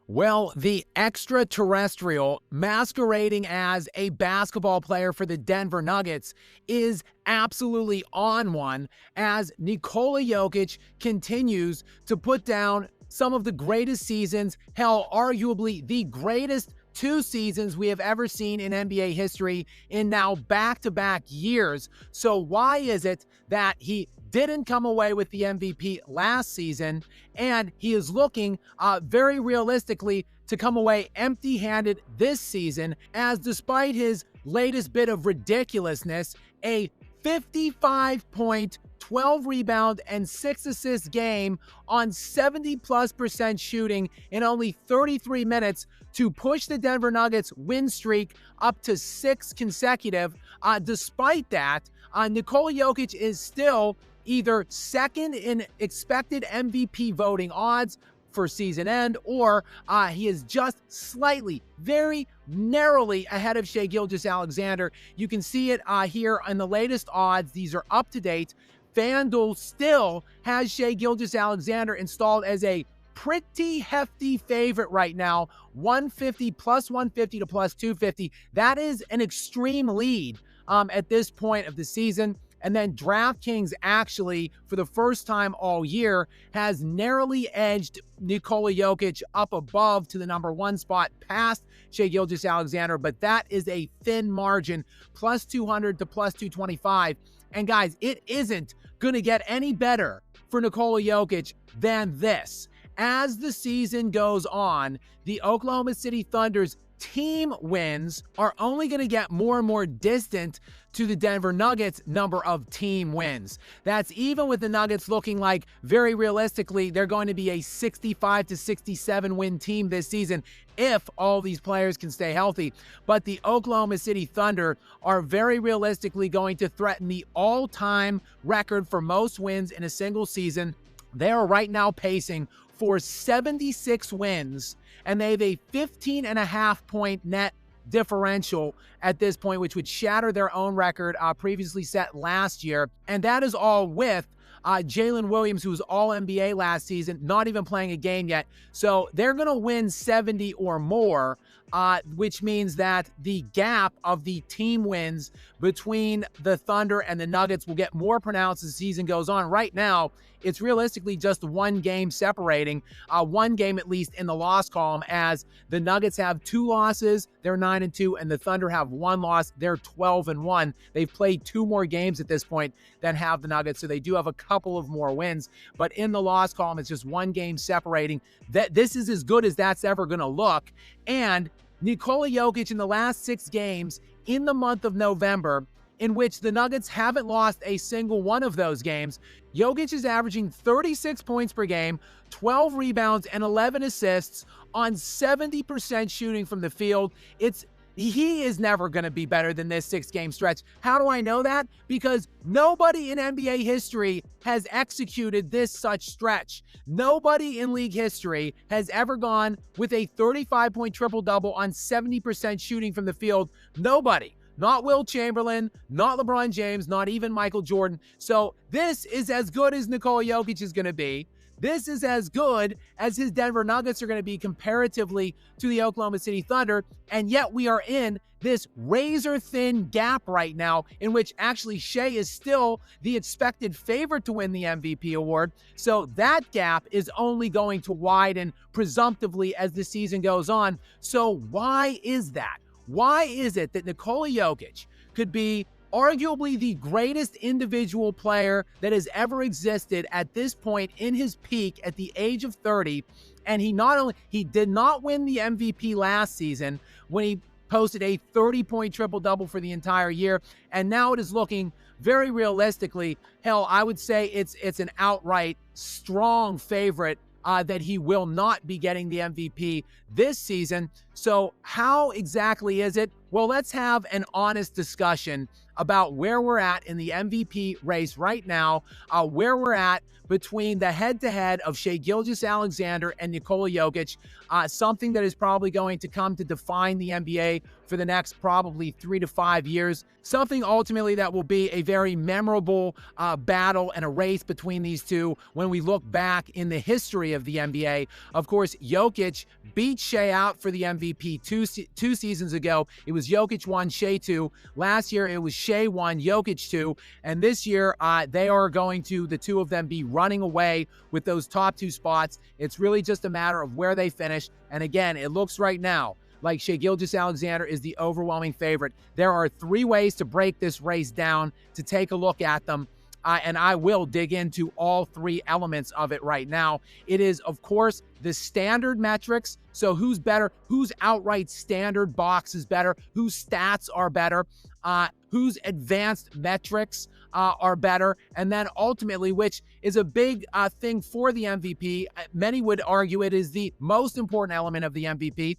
Well, the extraterrestrial masquerading as a basketball player for the Denver Nuggets is absolutely on one as Nikola Jokic continues to put down some of the greatest seasons, hell, arguably the greatest 2 seasons we have ever seen in NBA history in now back-to-back years. So why is it that he didn't come away with the MVP last season, and he is looking very realistically to come away empty-handed this season, as despite his latest bit of ridiculousness, a 55-point, 12 rebound and 6 assist game on 70+% shooting in only 33 minutes to push the Denver Nuggets win streak up to 6 consecutive. Despite that, Nikola Jokic is still either second in expected MVP voting odds for season end, or he is just slightly, very narrowly ahead of Shai Gilgeous-Alexander. You can see it here in the latest odds. These are up to date. FanDuel still has Shai Gilgeous-Alexander installed as a pretty hefty favorite right now, 150 plus 150 to plus 250. That is an extreme lead at this point of the season. And then DraftKings actually, for the first time all year, has narrowly edged Nikola Jokic up above to the #1 spot past Shai Gilgeous-Alexander, but that is a thin margin, plus 200 to plus 225. And guys, it isn't going to get any better for Nikola Jokic than this. As the season goes on, the Oklahoma City Thunder's team wins are only going to get more and more distant to the Denver Nuggets' number of team wins. That's even with the Nuggets looking like, very realistically, they're going to be a 65 to 67 win team this season if all these players can stay healthy. But the Oklahoma City Thunder are very realistically going to threaten the all-time record for most wins in a single season. They are right now pacing for 76 wins, and they have a 15.5-point net differential at this point, which would shatter their own record previously set last year. And that is all with Jalen Williams, who was All-NBA last season, not even playing a game yet. So they're going to win 70 or more, which means that the gap of the team wins between the Thunder and the Nuggets will get more pronounced as the season goes on. Right now, it's realistically just one game separating, one game at least in the loss column, as the Nuggets have 2 losses, they're 9-2, and the Thunder have 1 loss, they're 12-1. They've played 2 more games at this point than have the Nuggets, so they do have a couple of more wins. But in the loss column, it's just one game separating. This is as good as that's ever going to look. And Nikola Jokic in the last 6 games in the month of November, in which the Nuggets haven't lost a single one of those games, Jokic is averaging 36 points per game, 12 rebounds, and 11 assists on 70% shooting from the field. He is never going to be better than this 6-game stretch. How do I know that? Because nobody in NBA history has executed this such stretch. Nobody in league history has ever gone with a 35-point triple-double on 70% shooting from the field. Nobody. Not Wilt Chamberlain, not LeBron James, not even Michael Jordan. So this is as good as Nikola Jokic is going to be. This is as good as his Denver Nuggets are going to be comparatively to the Oklahoma City Thunder. And yet we are in this razor-thin gap right now in which actually Shai is still the expected favorite to win the MVP award. So that gap is only going to widen presumptively as the season goes on. So why is that? Why is it that Nikola Jokic could be arguably the greatest individual player that has ever existed at this point in his peak at the age of 30, and he did not win the MVP last season when he posted a 30-point triple-double for the entire year, and now it is looking very realistically, hell, I would say it's an outright strong favorite that he will not be getting the MVP this season. So how exactly is it? Well, let's have an honest discussion about where we're at in the MVP race right now, where we're at between the head-to-head of Shai Gilgeous-Alexander and Nikola Jokic, something that is probably going to come to define the NBA for the next probably 3 to 5 years, something ultimately that will be a very memorable battle and a race between these two when we look back in the history of the NBA. Of course, Jokic beat Shai out for the MVP two seasons ago. It was Jokic 1, Shai 2. Last year, it was Shai 1, Jokic 2. And this year, they are going to, the two of them, be running away with those top 2 spots. It's really just a matter of where they finish. And again, it looks right now like Shai Gilgeous-Alexander is the overwhelming favorite. There are 3 ways to break this race down, to take a look at them. And I will dig into all 3 elements of it right now. It is, of course, the standard metrics. So who's better? Whose outright standard box is better? Whose stats are better? Whose advanced metrics are better? And then ultimately, which is a big thing for the MVP, many would argue it is the most important element of the MVP.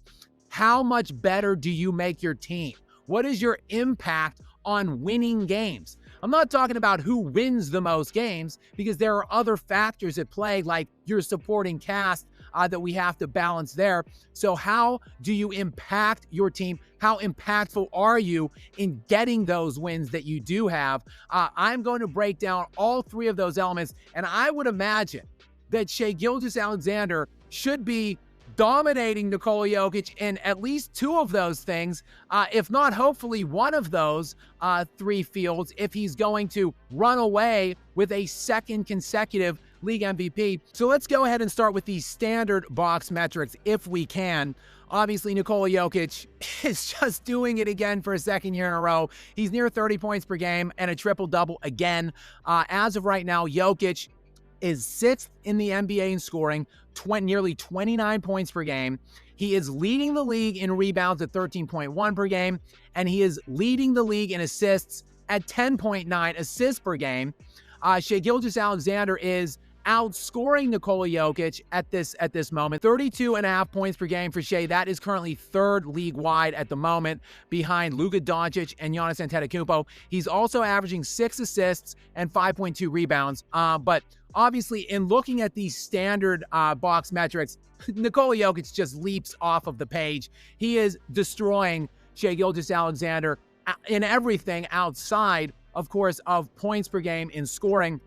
How much better do you make your team? What is your impact on winning games? I'm not talking about who wins the most games, because there are other factors at play, like your supporting cast, that we have to balance there. So how do you impact your team? How impactful are you in getting those wins that you do have? I'm going to break down all 3 of those elements, and I would imagine that Shai Gilgeous-Alexander should be dominating Nikola Jokic in at least 2 of those things, if not hopefully one of those 3 fields, if he's going to run away with a second consecutive league MVP. So let's go ahead and start with the standard box metrics if we can. Obviously, Nikola Jokic is just doing it again for a second year in a row. He's near 30 points per game and a triple-double again. As of right now, Jokic is 6th in the NBA in scoring, nearly 29 points per game. He is leading the league in rebounds at 13.1 per game, and he is leading the league in assists at 10.9 assists per game. Shai Gilgeous-Alexander is outscoring Nikola Jokic at this moment. 32.5 points per game for Shai. That is currently 3rd league-wide at the moment, behind Luka Doncic and Giannis Antetokounmpo. He's also averaging 6 assists and 5.2 rebounds. But obviously, in looking at these standard box metrics, Nikola Jokic just leaps off of the page. He is destroying Shai Gilgeous-Alexander in everything outside, of course, of points per game in scoring.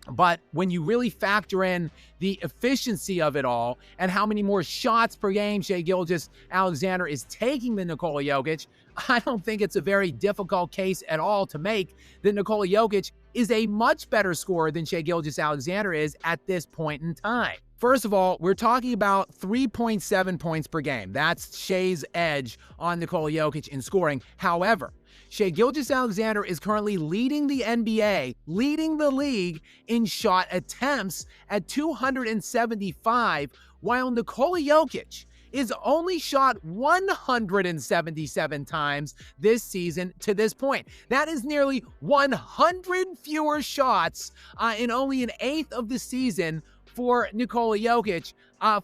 But when you really factor in the efficiency of it all and how many more shots per game Shai Gilgeous-Alexander is taking than Nikola Jokic, I don't think it's a very difficult case at all to make that Nikola Jokic is a much better scorer than Shai Gilgeous-Alexander is at this point in time. First of all, we're talking about 3.7 points per game. That's Shai's edge on Nikola Jokic in scoring. However, Shai Gilgeous-Alexander is currently leading the NBA, leading the league in shot attempts at 275, while Nikola Jokic is only shot 177 times this season to this point. That is nearly 100 fewer shots in only an eighth of the season for Nikola Jokic,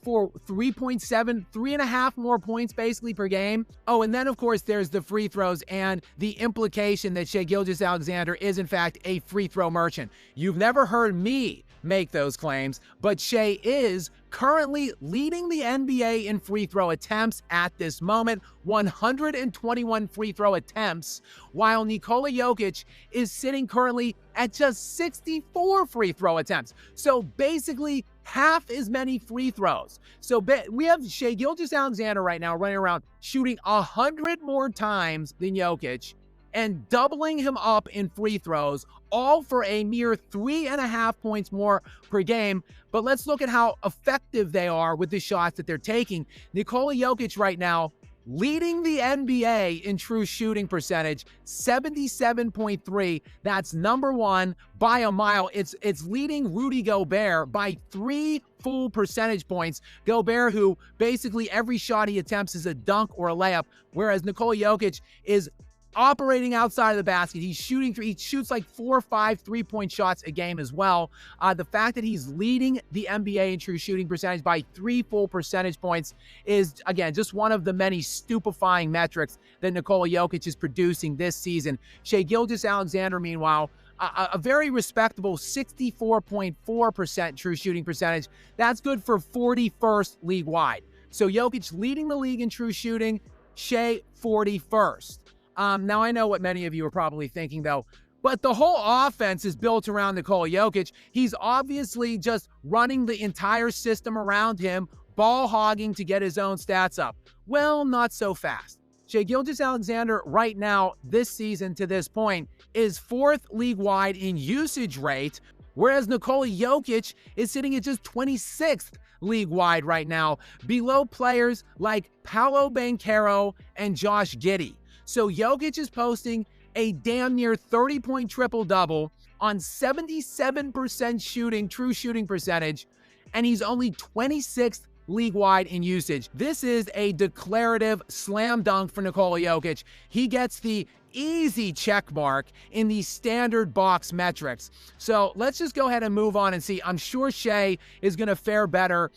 for 3.5 more points basically per game. Oh, and then of course there's the free throws and the implication that Shai Gilgeous-Alexander is in fact a free throw merchant. You've never heard me make those claims, but Shai is currently leading the NBA in free throw attempts at this moment, 121 free throw attempts, while Nikola Jokic is sitting currently at just 64 free throw attempts. So basically half as many free throws. So we have Shai Gilgeous-Alexander right now running around shooting 100 more times than Jokic and doubling him up in free throws, all for a mere 3.5 points more per game. But let's look at how effective they are with the shots that they're taking. Nikola Jokic right now leading the NBA in true shooting percentage, 77.3. That's number 1 by a mile. It's leading Rudy Gobert by 3 full percentage points. Gobert, who basically every shot he attempts is a dunk or a layup, whereas Nikola Jokic is operating outside of the basket. He shoots like 4 or 5 3-point shots a game as well. The fact that he's leading the NBA in true shooting percentage by 3 full percentage points is, again, just one of the many stupefying metrics that Nikola Jokic is producing this season. Shai Gilgeous-Alexander, meanwhile, a very respectable 64.4% true shooting percentage. That's good for 41st league-wide. So Jokic leading the league in true shooting, Shai 41st. Now, I know what many of you are probably thinking, though, but the whole offense is built around Nikola Jokic. He's obviously just running the entire system around him, ball hogging to get his own stats up. Well, not so fast. Shai Gilgeous-Alexander right now, this season to this point, is 4th league-wide in usage rate, whereas Nikola Jokic is sitting at just 26th league-wide right now, below players like Paolo Banchero and Josh Giddey. So Jokic is posting a damn near 30-point triple-double on 77% shooting, true shooting percentage, and he's only 26th league-wide in usage. This is a declarative slam dunk for Nikola Jokic. He gets the easy check mark in the standard box metrics. So let's just go ahead and move on and see. I'm sure Shai is going to fare better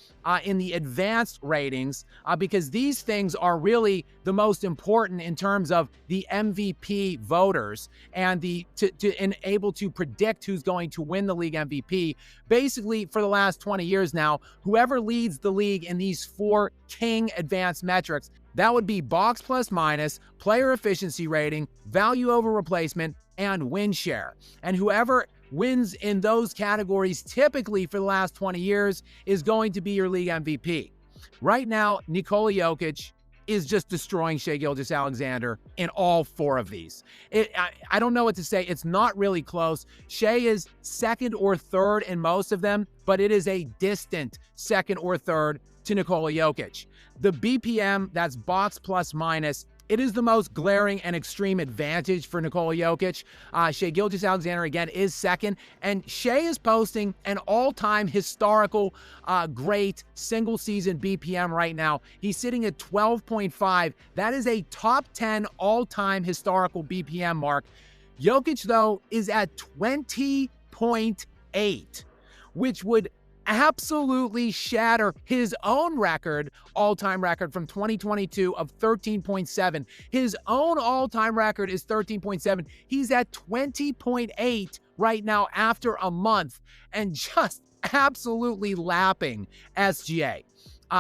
in the advanced ratings because these things are really the most important in terms of the MVP voters and able to predict who's going to win the league MVP. Basically, for the last 20 years now, whoever leads the league in these 4 king advanced metrics, that would be box plus minus, player efficiency rating, value over replacement, and win share. And whoever wins in those categories typically for the last 20 years is going to be your league MVP. Right now, Nikola Jokic is just destroying Shai Gilgeous-Alexander in all 4 of these. I don't know what to say. It's not really close. Shai is 2nd or 3rd in most of them, but it is a distant 2nd or 3rd to Nikola Jokic. The BPM, that's box plus minus, it is the most glaring and extreme advantage for Nikola Jokic. Shai Gilgeous-Alexander, again, is 2nd, and Shai is posting an all-time historical great single-season BPM right now. He's sitting at 12.5. That is a top 10 all-time historical BPM mark. Jokic, though, is at 20.8, which would absolutely shatter his own record, all-time record from 2022 of 13.7. His own all-time record is 13.7. He's at 20.8 right now after a month and just absolutely lapping SGA.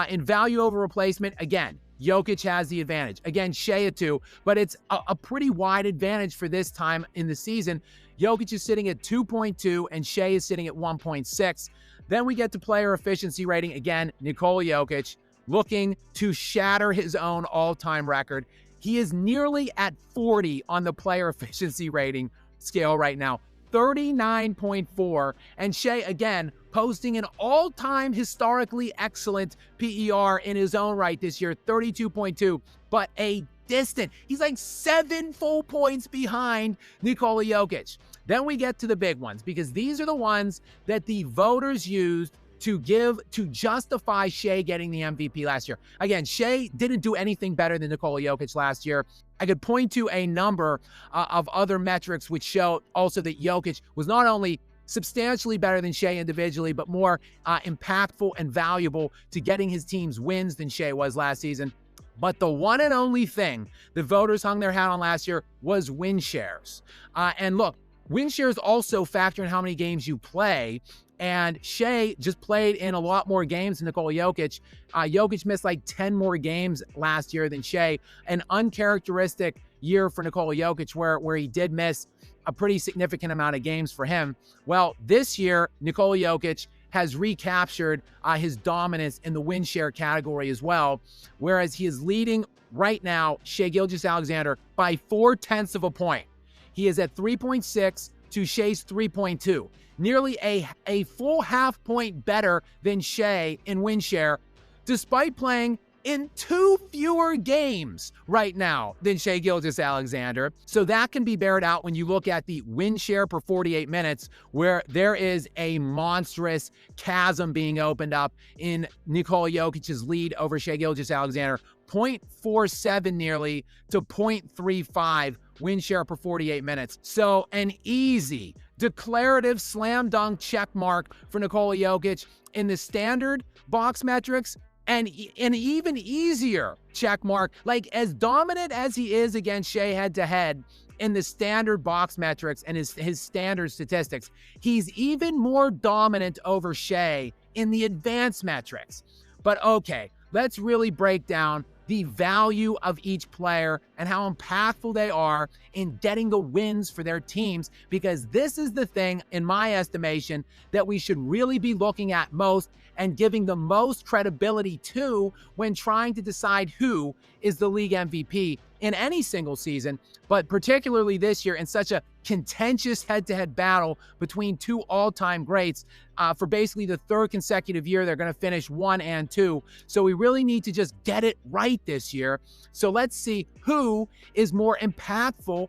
In value over replacement, again, Jokic has the advantage. Again, Shai at 2, but it's a pretty wide advantage for this time in the season. Jokic is sitting at 2.2 and Shai is sitting at 1.6. Then we get to player efficiency rating. Again, Nikola Jokic looking to shatter his own all-time record. He is nearly at 40 on the player efficiency rating scale right now, 39.4. And Shai, again, posting an all-time historically excellent PER in his own right this year, 32.2, but a distant. He's like 7 full points behind Nikola Jokic. Then we get to the big ones because these are the ones that the voters used to justify Shai getting the MVP last year. Again, Shai didn't do anything better than Nikola Jokic last year. I could point to a number of other metrics which show also that Jokic was not only substantially better than Shai individually, but more impactful and valuable to getting his team's wins than Shai was last season. But the one and only thing the voters hung their hat on last year was win shares. And look, win shares also factor in how many games you play. And Shai just played in a lot more games than Nikola Jokic. Jokic missed like 10 more games last year than Shai. An uncharacteristic year for Nikola Jokic where he did miss a pretty significant amount of games for him. Well, this year, Nikola Jokic has recaptured his dominance in the win share category as well, whereas he is leading right now Shai Gilgeous-Alexander by 0.4 of a point. He is at 3.6 to Shai's 3.2, nearly a full half point better than Shai in win share, despite playing in 2 fewer games right now than Shai Gilgeous-Alexander. So that can be bared out when you look at the win share per 48 minutes, where there is a monstrous chasm being opened up in Nikola Jokic's lead over Shai Gilgeous-Alexander, 0.47 nearly to 0.35 win share per 48 minutes. So an easy, declarative slam dunk check mark for Nikola Jokic in the standard box metrics. And an even easier check mark, like as dominant as he is against Shai head-to-head in the standard box metrics and his standard statistics, he's even more dominant over Shai in the advanced metrics. But okay, let's really break down the value of each player and how impactful they are in getting the wins for their teams, because this is the thing, in my estimation, that we should really be looking at most and giving the most credibility to when trying to decide who is the league MVP in any single season, but particularly this year in such a contentious head-to-head battle between two all-time greats for basically the third consecutive year. They're going to finish 1 and 2. So we really need to just get it right this year. So let's see who is more impactful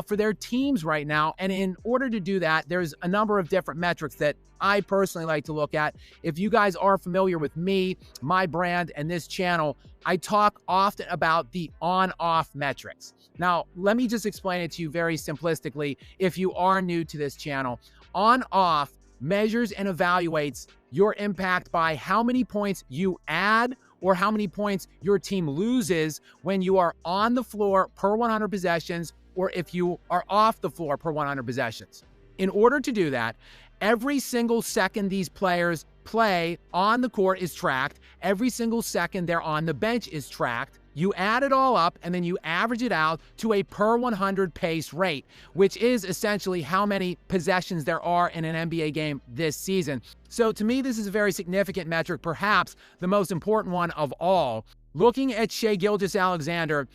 for their teams right now. And in order to do that, there's a number of different metrics that I personally like to look at. If you guys are familiar with me, my brand, and this channel, I talk often about the on-off metrics. Now, let me just explain it to you very simplistically if you are new to this channel. On-off measures and evaluates your impact by how many points you add or how many points your team loses when you are on the floor per 100 possessions, or if you are off the floor per 100 possessions. In order to do that, every single second these players play on the court is tracked. Every single second they're on the bench is tracked. You add it all up and then you average it out to a per 100 pace rate, which is essentially how many possessions there are in an NBA game this season. So to me, this is a very significant metric, perhaps the most important one of all. Looking at Shai Gilgeous-Alexander,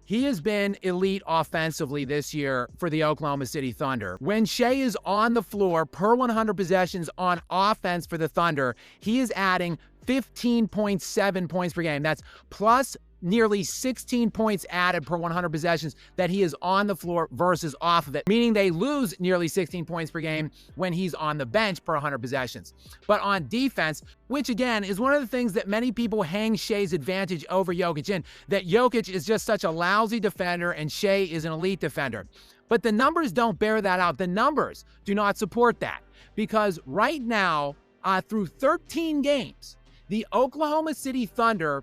he has been elite offensively this year for the Oklahoma City Thunder. When Shai is on the floor per 100 possessions on offense for the Thunder, he is adding 15.7 points per game. That's plus nearly 16 points added per 100 possessions that he is on the floor versus off of it, meaning they lose nearly 16 points per game when he's on the bench per 100 possessions. But on defense, which again is one of the things that many people hang Shai's advantage over Jokic in, that Jokic is just such a lousy defender and Shai is an elite defender. But the numbers don't bear that out. The numbers do not support that, because right now, through 13 games, the Oklahoma City Thunder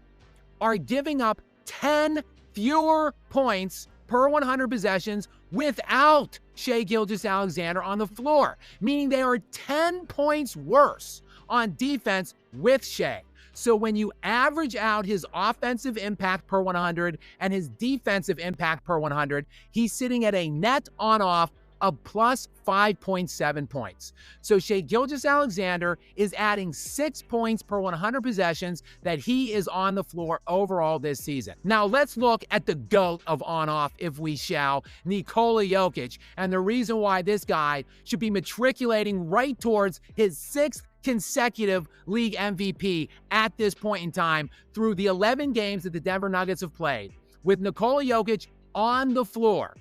are giving up 10 fewer points per 100 possessions without Shai Gilgeous-Alexander on the floor, meaning they are 10 points worse on defense with Shai. So when you average out his offensive impact per 100 and his defensive impact per 100, he's sitting at a net on-off of plus 5.7 points. So Shai Gilgeous-Alexander is adding 6 points per 100 possessions that he is on the floor overall this season. Now let's look at the GOAT of on-off, if we shall, Nikola Jokic, and the reason why this guy should be matriculating right towards his 6th consecutive league MVP at this point in time through the 11 games that the Denver Nuggets have played. With Nikola Jokic on the floor,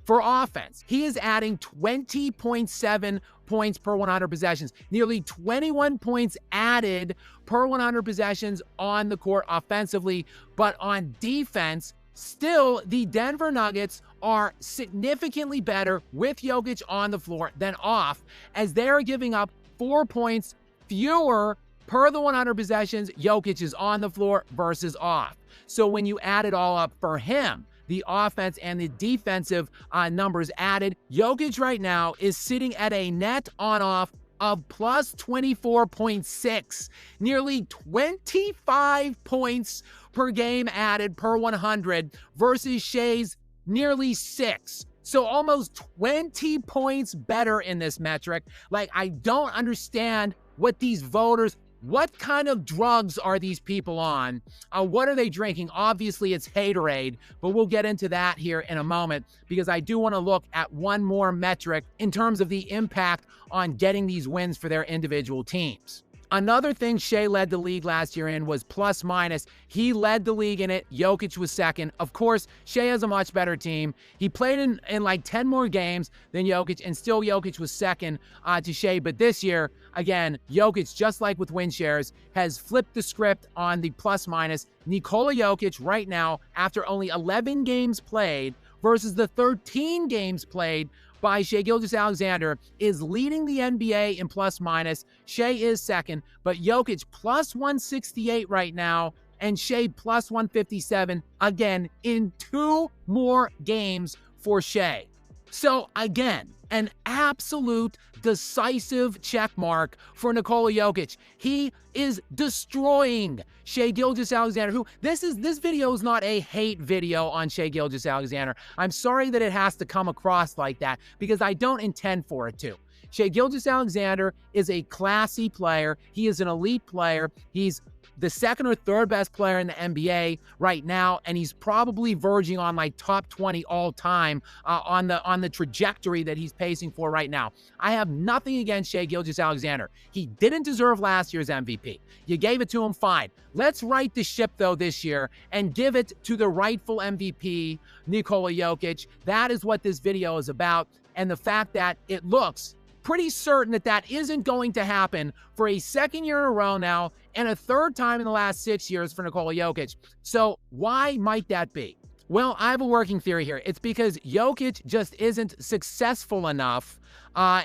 for offense, he is adding 20.7 points per 100 possessions, nearly 21 points added per 100 possessions on the court offensively. But on defense, still, the Denver Nuggets are significantly better with Jokic on the floor than off, as they're giving up 4 points fewer per the 100 possessions Jokic is on the floor versus off. So when you add it all up for him, the offense and the defensive numbers added, Jokic right now is sitting at a net on-off of plus 24.6, nearly 25 points per game added per 100 versus Shai's nearly 6. So almost 20 points better in this metric. Like, I don't understand what these voters, what kind of drugs are these people on? What are they drinking? Obviously, it's haterade, but we'll get into that here in a moment, because I do want to look at one more metric in terms of the impact on getting these wins for their individual teams. Another thing Shai led the league last year in was plus minus. He led the league in it. Jokic was second. Of course, Shai has a much better team. He played in like 10 more games than Jokic, and still Jokic was second to Shai. But this year, again, Jokic, just like with win shares, has flipped the script on the plus minus. Nikola Jokic right now, after only 11 games played versus the 13 games played by Shai Gilgeous-Alexander is leading the NBA in plus minus. Shai is second, but Jokic plus 168 right now, and Shai plus 157, again, in 2 more games for Shai. So again, an absolute decisive check mark for Nikola Jokic. He is destroying Shai Gilgeous-Alexander, who this video is not a hate video on Shai Gilgeous-Alexander. I'm sorry that it has to come across like that because I don't intend for it to. Shai Gilgeous-Alexander is a classy player. He is an elite player. He's the second or third best player in the NBA right now, and he's probably verging on like top 20 all time on the trajectory that he's pacing for right now. I have nothing against Shai Gilgeous-Alexander. He didn't deserve last year's MVP. You gave it to him, fine. Let's right the ship though this year and give it to the rightful MVP, Nikola Jokic. That is what this video is about, and the fact that it looks pretty certain that that isn't going to happen for a second year in a row now and a third time in the last 6 years for Nikola Jokic. So why might that be? Well, I have a working theory here. It's because Jokic just isn't successful enough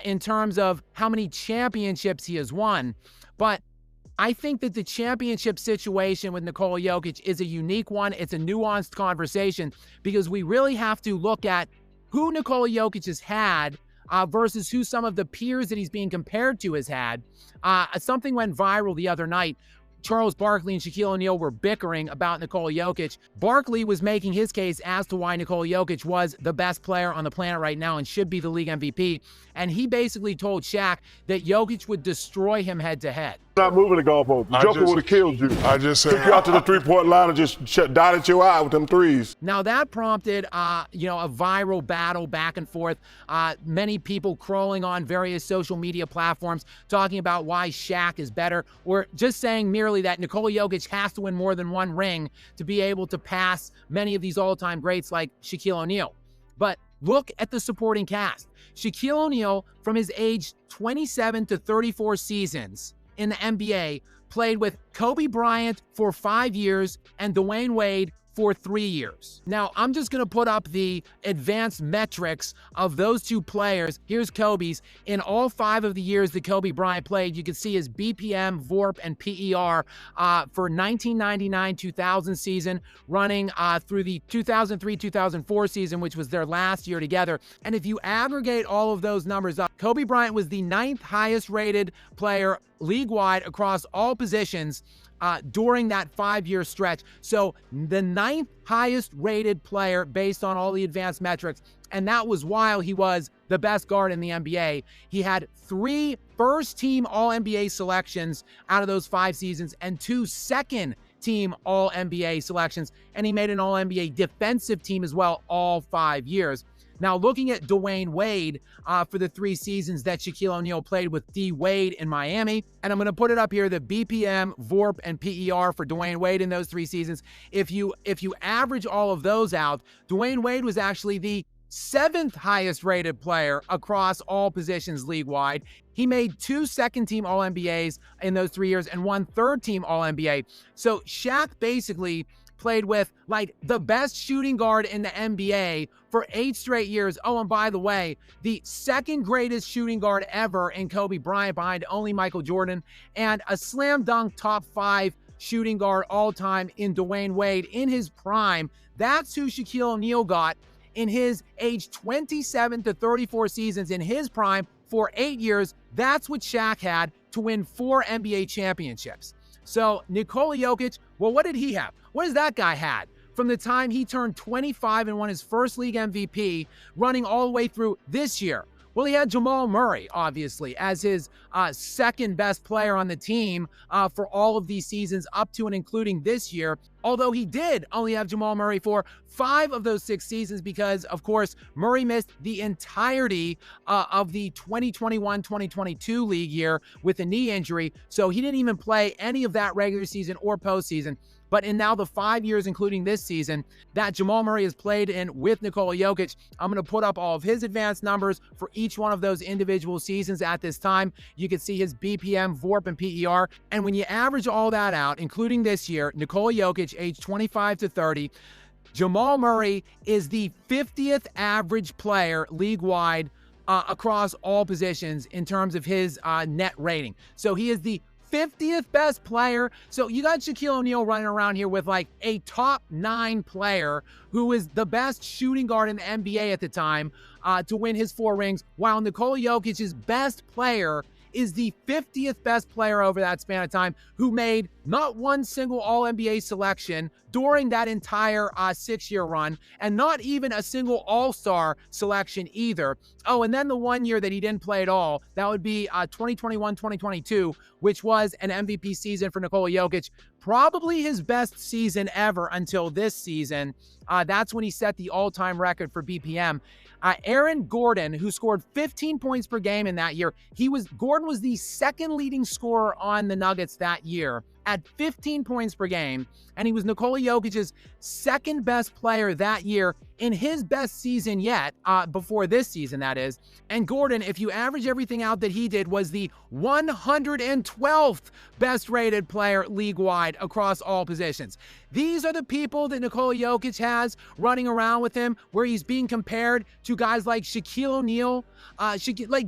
in terms of how many championships he has won. But I think that the championship situation with Nikola Jokic is a unique one. It's a nuanced conversation because we really have to look at who Nikola Jokic has had versus who some of the peers that he's being compared to has had. Something went viral the other night. Charles Barkley and Shaquille O'Neal were bickering about Nikola Jokic. Barkley was making his case as to why Nikola Jokic was the best player on the planet right now and should be the league MVP. And he basically told Shaq that Jokic wowould destroy him head to head. Not moving the goalpost. The Joker would have killed you. I just said, took you out to the three-point line and just dotted your eye with them threes. Now that prompted, a viral battle back and forth. Many people crawling on various social media platforms talking about why Shaq is better, or just saying merely that Nikola Jokic has to win more than one ring to be able to pass many of these all-time greats like Shaquille O'Neal. But look at the supporting cast. Shaquille O'Neal, from his age 27 to 34 seasons in the NBA, played with Kobe Bryant for 5 years and Dwayne Wade for 3 years. Now, I'm just going to put up the advanced metrics of those two players. Here's Kobe's. In all 5 of the years that Kobe Bryant played, you can see his BPM, VORP, and PER for 1999-2000 season, running through the 2003-2004 season, which was their last year together. And if you aggregate all of those numbers up, Kobe Bryant was the 9th highest rated player league-wide across all positions during that 5-year stretch. So the 9th highest rated player based on all the advanced metrics, and that was while he was the best guard in the NBA. He had 3 first-team All-NBA selections out of those 5 seasons and 2 second-team All-NBA selections, and he made an All-NBA defensive team as well all 5 years. Now, looking at Dwayne Wade for the 3 seasons that Shaquille O'Neal played with D. Wade in Miami, and I'm going to put it up here, the BPM, VORP, and PER for Dwayne Wade in those 3 seasons. If you average all of those out, Dwayne Wade was actually the 7th highest rated player across all positions league-wide. He made 2 second-team All-NBAs in those 3 years and 1 third-team All-NBA. So Shaq basically played with like the best shooting guard in the NBA for 8 straight years. Oh, and by the way, the 2nd greatest shooting guard ever in Kobe Bryant behind only Michael Jordan, and a slam dunk top 5 shooting guard all time in Dwayne Wade in his prime. That's who Shaquille O'Neal got in his age 27 to 34 seasons in his prime for 8 years. That's what Shaq had to win 4 NBA championships. So Nikola Jokic, well, what did he have? What has that guy had from the time he turned 25 and won his first league MVP, running all the way through this year? Well, he had Jamal Murray, obviously, as his 2nd best player on the team for all of these seasons up to and including this year, although he did only have Jamal Murray for 5 of those 6 seasons because, of course, Murray missed the entirety of the 2021-2022 league year with a knee injury, so he didn't even play any of that regular season or postseason. But in now the 5 years, including this season, that Jamal Murray has played in with Nikola Jokic, I'm going to put up all of his advanced numbers for each one of those individual seasons at this time. You can see his BPM, VORP, and PER. And when you average all that out, including this year, Nikola Jokic, age 25 to 30, Jamal Murray is the 50th average player league-wide across all positions in terms of his net rating. So he is the 50th best player. So you got Shaquille O'Neal running around here with like a top 9 player who is the best shooting guard in the NBA at the time to win his 4 rings, while Nikola Jokic's best player is the 50th best player over that span of time, who made not one single All-NBA selection during that entire 6-year run, and not even a single All-Star selection either. Oh, and then the 1 year that he didn't play at all, that would be 2021-2022, which was an MVP season for Nikola Jokic, probably his best season ever until this season. That's when he set the all-time record for BPM. Aaron Gordon, who scored 15 points per game in that year, Gordon was the second leading scorer on the Nuggets that year at 15 points per game, and he was Nikola Jokic's second best player that year in his best season yet, before this season, that is. And Gordon, if you average everything out that he did, was the 112th best rated player league-wide across all positions. These are the people that Nikola Jokic has running around with him, where he's being compared to guys like Shaquille O'Neal.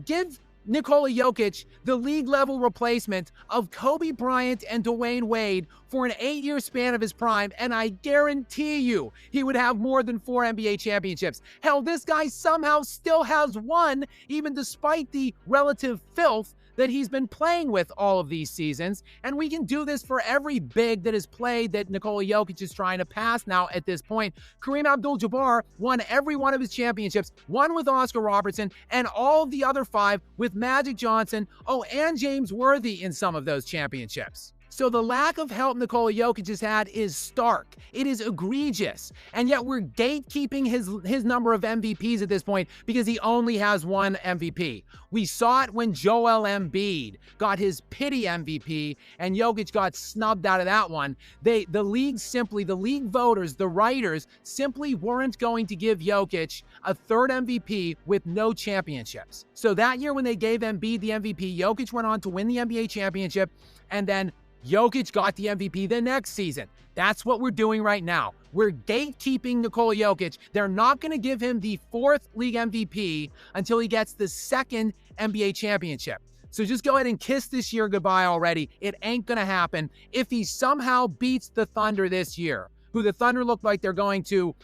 Give Nikola Jokic the league-level replacement of Kobe Bryant and Dwayne Wade for an 8-year span of his prime, and I guarantee you he would have more than 4 NBA championships. Hell, this guy somehow still has 1, even despite the relative filth that he's been playing with all of these seasons. And we can do this for every big that is played that Nikola Jokic is trying to pass now at this point. Kareem Abdul-Jabbar won every one of his championships, one with Oscar Robertson, and all of the other 5 with Magic Johnson, and James Worthy in some of those championships. So the lack of help Nikola Jokic has had is stark. It is egregious. And yet we're gatekeeping his number of MVPs at this point because he only has 1 MVP. We saw it when Joel Embiid got his pity MVP and Jokic got snubbed out of that one. The league voters, the writers, simply weren't going to give Jokic a 3rd MVP with no championships. So that year when they gave Embiid the MVP, Jokic went on to win the NBA championship, and then Jokic got the MVP the next season. That's what we're doing right now. We're gatekeeping Nikola Jokic. They're not going to give him the 4th league MVP until he gets the 2nd NBA championship. So just go ahead and kiss this year goodbye already. It ain't going to happen. If he somehow beats the Thunder this year, who the Thunder look like they're going to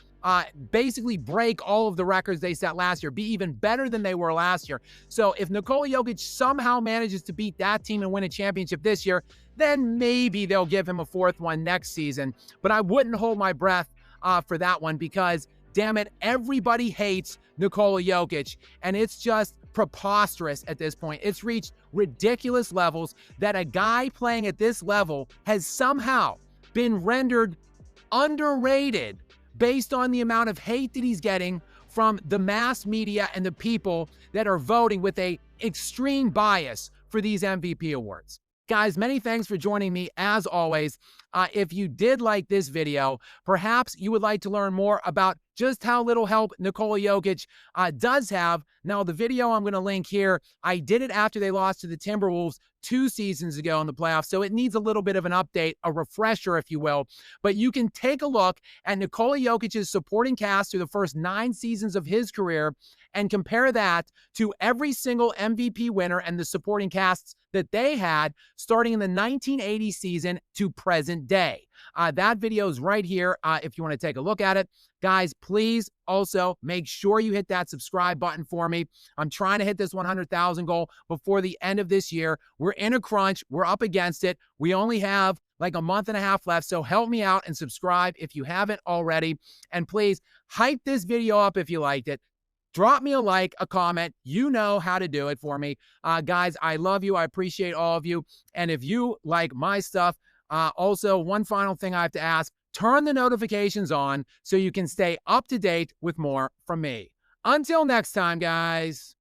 basically break all of the records they set last year, be even better than they were last year. So if Nikola Jokic somehow manages to beat that team and win a championship this year, then maybe they'll give him a 4th one next season. But I wouldn't hold my breath for that one because, damn it, everybody hates Nikola Jokic, and it's just preposterous at this point. It's reached ridiculous levels that a guy playing at this level has somehow been rendered underrated based on the amount of hate that he's getting from the mass media and the people that are voting with an extreme bias for these MVP awards. Guys, many thanks for joining me as always. If you did like this video, perhaps you would like to learn more about just how little help Nikola Jokic does have. Now, the video I'm going to link here, I did it after they lost to the Timberwolves 2 seasons ago in the playoffs, so it needs a little bit of an update, a refresher, if you will. But you can take a look at Nikola Jokic's supporting cast through the first 9 seasons of his career and compare that to every single MVP winner and the supporting casts that they had starting in the 1980 season to present day. That video is right here if you want to take a look at it. Guys, please also make sure you hit that subscribe button for me. I'm trying to hit this 100,000 goal before the end of this year. We're in a crunch. We're up against it. We only have like a month and a half left, so help me out and subscribe if you haven't already. And please hype this video up if you liked it. Drop me a like, a comment. You know how to do it for me. Guys, I love you. I appreciate all of you. And if you like my stuff, also, one final thing I have to ask, turn the notifications on so you can stay up to date with more from me. Until next time, guys.